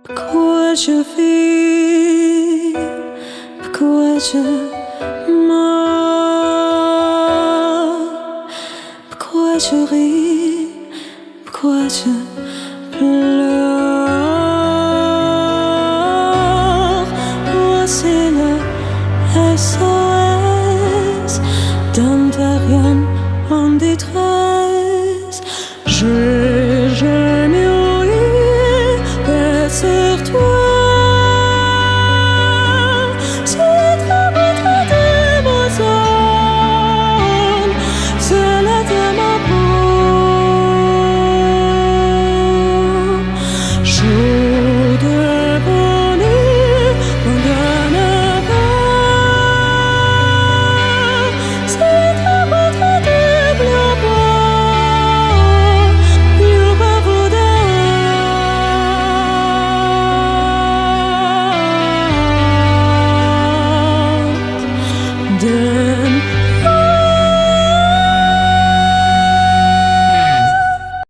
Pourquoi je vis, pourquoi je meurs, pourquoi je ris, pourquoi je pleure. Moi c'est le SOS d'un terrien en détresse.